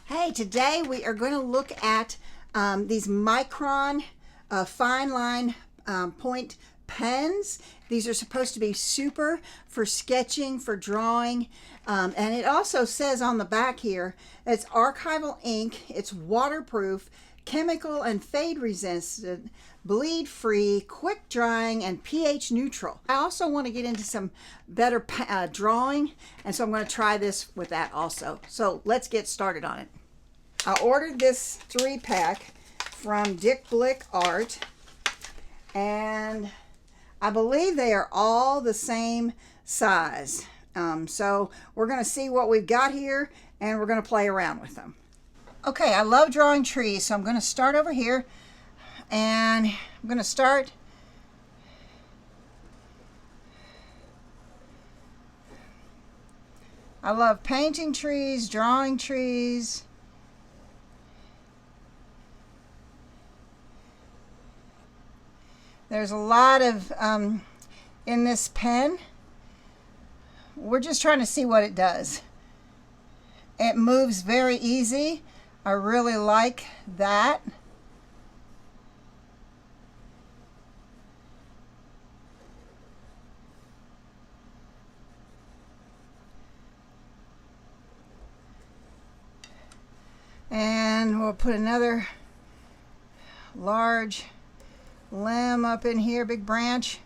Hey, today we are going to look at these Micron fine line point pens. These are supposed to be super for sketching, for drawing, and it also says on the back here, it's archival ink, it's waterproof, chemical and fade resistant, bleed free, quick drying, and pH neutral. I also want to get into some better drawing, and so I'm going to try this with that also. So let's get started on it. I ordered this 3-pack from Dick Blick Art, and I believe they are all the same size. So we're going to see what we've got here, and we're going to play around with them. Okay, I love drawing trees, so I'm going to start over here, and I'm going to start I love painting trees, drawing trees. There's a lot of in this pen. We're just trying to see what it does. It moves very easy. I really like that. And we'll put another large limb up in here, big branch,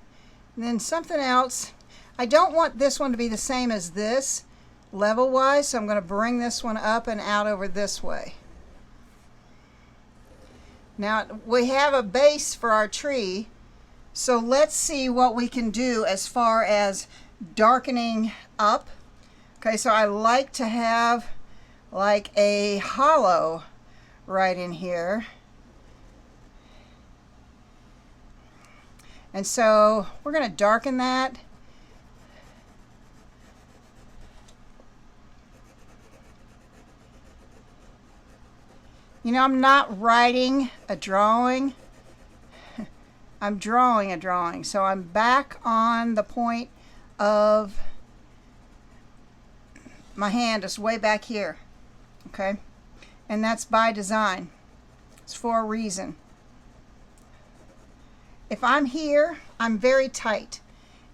and then something else. I don't want this one to be the same as this level wise, so I'm going to bring this one up and out over this way. Now we have a base for our tree, so let's see what we can do as far as darkening up. Okay, so I like to have like a hollow right in here. And so we're going to darken that. You know, I'm not writing a drawing. I'm drawing a drawing. So I'm back on the point of my hand is way back here. Okay? And that's by design. It's for a reason. If I'm here, I'm very tight.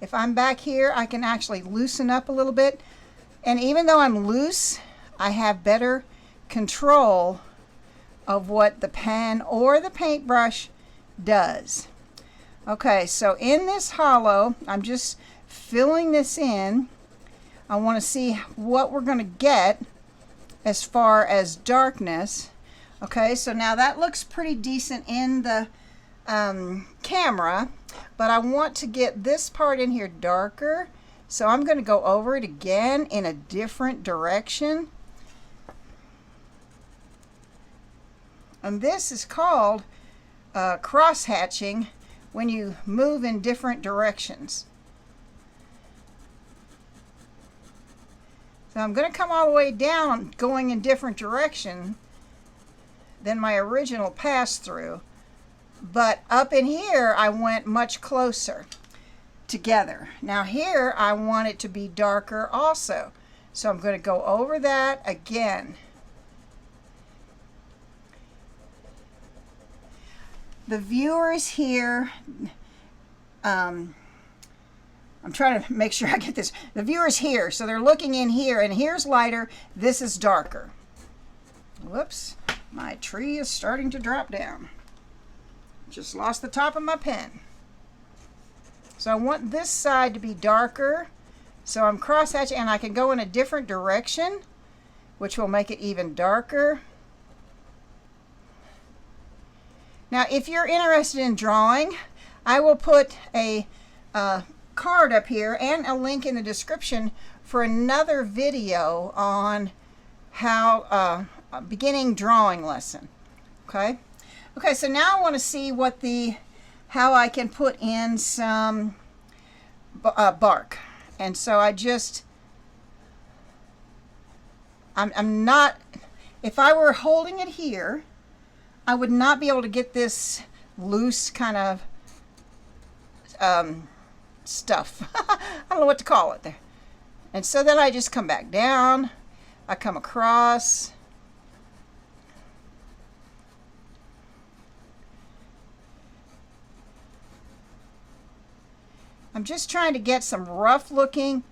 If I'm back here, I can actually loosen up a little bit. And even though I'm loose, I have better control of what the pen or the paintbrush does. Okay, so in this hollow, I'm just filling this in. I want to see what we're going to get as far as darkness. Okay, so now that looks pretty decent in the camera, but I want to get this part in here darker, so I'm going to go over it again in a different direction. And this is called cross hatching, when you move in different directions. So I'm going to come all the way down going in different direction than my original pass through. But up in here, I went much closer together. Now here, I want it to be darker also. So I'm going to go over that again. The viewers here, I'm trying to make sure I get this. The viewers here, so they're looking in here, and here's lighter, this is darker. Whoops, my tree is starting to drop down. Just lost the top of my pen. So I want this side to be darker. So I'm cross hatching, and I can go in a different direction, which will make it even darker. Now, if you're interested in drawing, I will put a card up here and a link in the description for another video on how a beginning drawing lesson. Okay. Okay, so now I want to see what how I can put in some bark. And so I'm not, if I were holding it here, I would not be able to get this loose kind of stuff. I don't know what to call it there. And so then I just come back down, I come across, I'm just trying to get some rough looking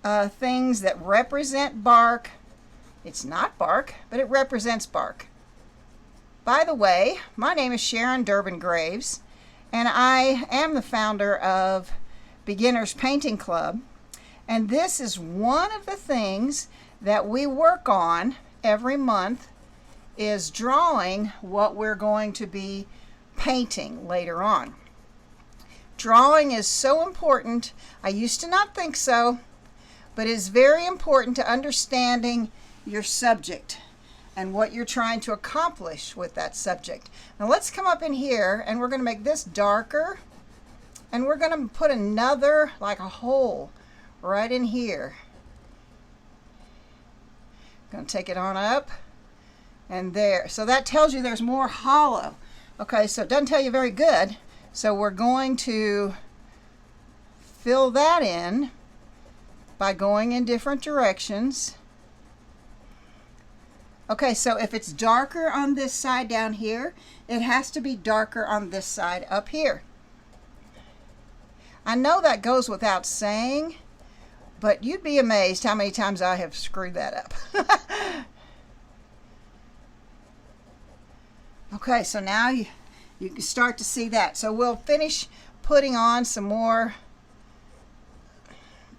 things that represent bark. It's not bark, but it represents bark. By the way, my name is Sharon Durbin Graves, and I am the founder of Beginners Painting Club. And this is one of the things that we work on every month, is drawing what we're going to be painting later on. Drawing is so important. I used to not think so, but it's very important to understanding your subject and what you're trying to accomplish with that subject. Now let's come up in here, and we're going to make this darker, and we're going to put another, like a hole right in here. Going to take it on up and there. So that tells you there's more hollow. Okay, so it doesn't tell you very good. So we're going to fill that in by going in different directions. Okay, so if it's darker on this side down here, it has to be darker on this side up here. I know that goes without saying, but you'd be amazed how many times I have screwed that up. Okay, so now you can start to see that. So we'll finish putting on some more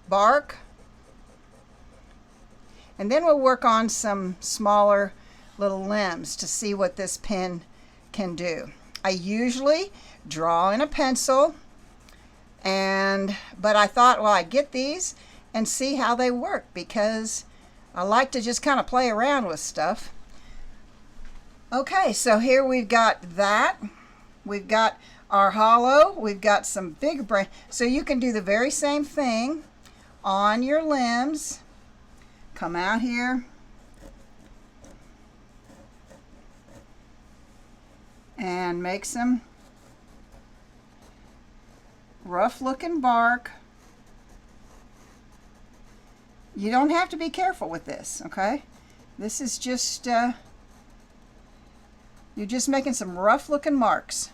bark, and then we'll work on some smaller little limbs to see what this pen can do. I usually draw in a pencil, but I thought, well, I'd get these and see how they work, because I like to just kind of play around with stuff. Okay, so here we've got that. We've got our hollow. We've got some big branch. So you can do the very same thing on your limbs. Come out here and make some rough looking bark. You don't have to be careful with this, okay? This is just, you're just making some rough looking marks.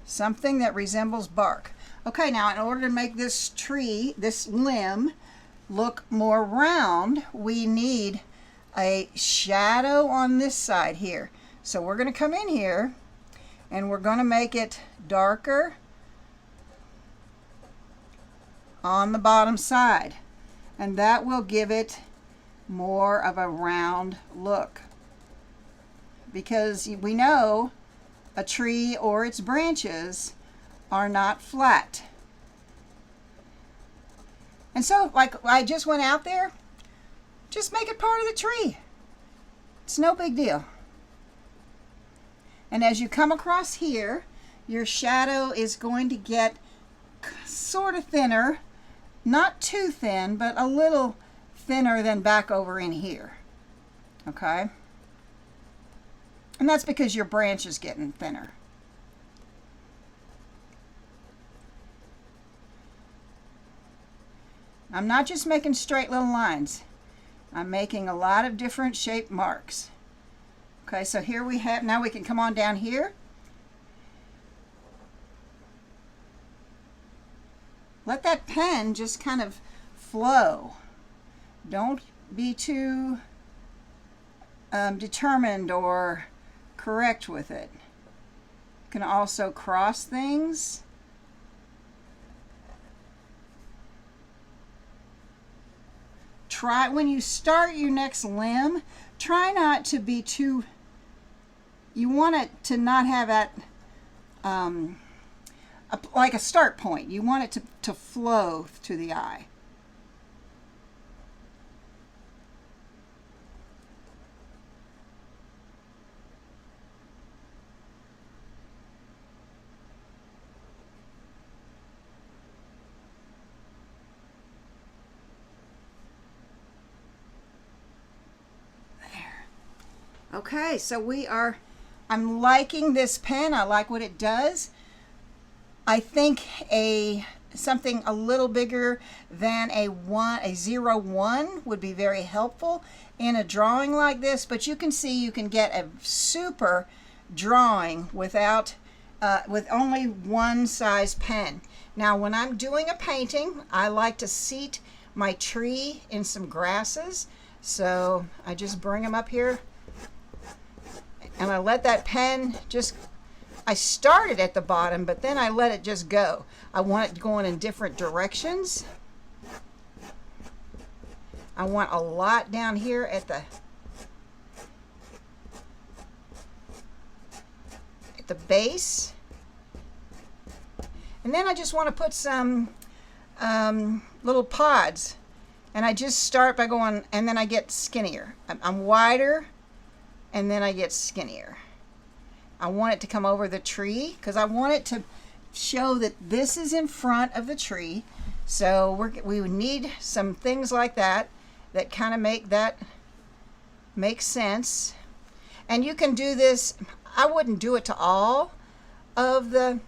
Something that resembles bark. Okay, now in order to make this tree, this limb, look more round, we need a shadow on this side here. So we're going to come in here and we're going to make it darker on the bottom side, and that will give it more of a round look, because we know a tree or its branches are not flat. And so, like I just went out there, just make it part of the tree. It's no big deal. And as you come across here, your shadow is going to get sort of thinner, not too thin, but a little thinner than back over in here. Okay? And that's because your branch is getting thinner. I'm not just making straight little lines. I'm making a lot of different shaped marks. Okay, so here we have, now we can come on down here. Let that pen just kind of flow. Don't be too determined or correct with it. You can also cross things. Try, when you start your next limb, try not to be too, you want it to not have that, like a start point. You want it to flow to the eye. Okay, so I'm liking this pen. I like what it does. I think something a little bigger than a 01 would be very helpful in a drawing like this, but you can see you can get a super drawing without with only one size pen. Now when I'm doing a painting, I like to seat my tree in some grasses. So I just bring them up here and I let that pen just, I started at the bottom, but then I let it just go. I want it going in different directions. I want a lot down here at the base. And then I just want to put some little pods. And I just start by going, and then I get skinnier. I'm wider, and then I get skinnier. I want it to come over the tree because I want it to show that this is in front of the tree. So we would need some things like that that kind of make sense. And you can do this. I wouldn't do it to all of the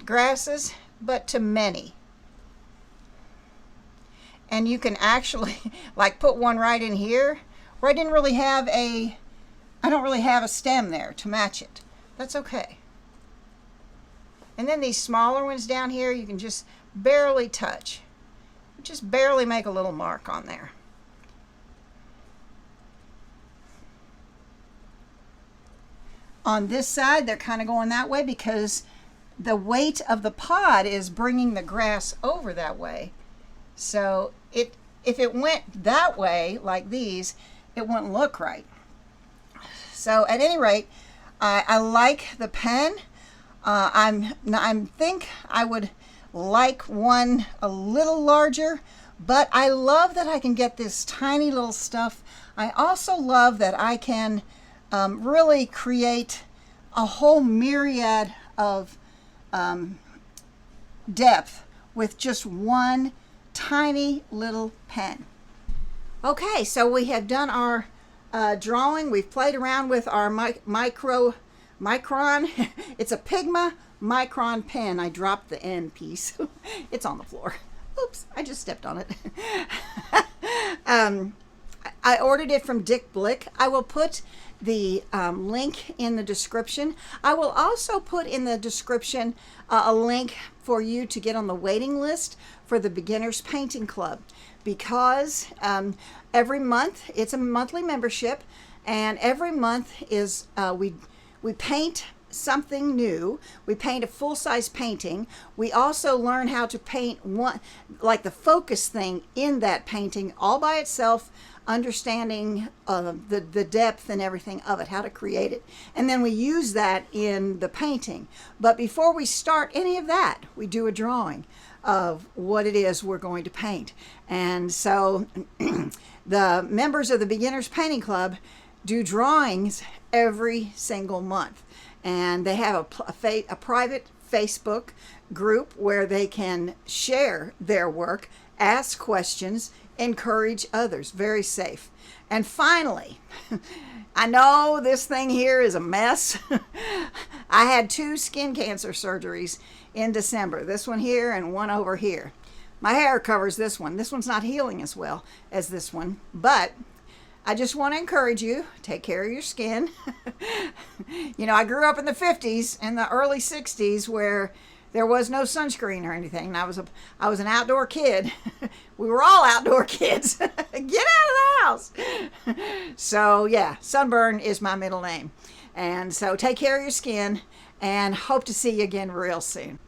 grasses, but to many. And you can actually like put one right in here where I don't really have a stem there to match it. That's okay. And then these smaller ones down here, you can just barely touch. Just barely make a little mark on there. On this side, they're kind of going that way because the weight of the pod is bringing the grass over that way. So if it went that way, like these, it wouldn't look right. So at any rate, I like the pen. I think I would like one a little larger, but I love that I can get this tiny little stuff. I also love that I can really create a whole myriad of depth with just one tiny little pen. Okay, so we have done our drawing. We've played around with our Micron. It's a Pigma Micron pen. I dropped the N piece. It's on the floor. Oops, I just stepped on it. I ordered it from Dick Blick. I will put the link in the description. I will also put in the description a link for you to get on the waiting list for the Beginners Painting Club, because every month, it's a monthly membership, and every month is we paint something new. We paint a full-size painting. We also learn how to paint one, like the focus thing in that painting all by itself, understanding the depth and everything of it, how to create it. And then we use that in the painting. But before we start any of that, we do a drawing of what it is we're going to paint. And so the members of the Beginners Painting Club do drawings every single month. And they have a private Facebook group where they can share their work, ask questions, encourage others. Very safe. And finally, I know this thing here is a mess. I had 2 skin cancer surgeries in December. This one here and one over here. My hair covers this one. This one's not healing as well as this one, but I just want to encourage you, take care of your skin. You know, I grew up in the 50s and the early 60s where there was no sunscreen or anything. And I was an outdoor kid. We were all outdoor kids. Get out of the house. So yeah, sunburn is my middle name. And so take care of your skin and hope to see you again real soon.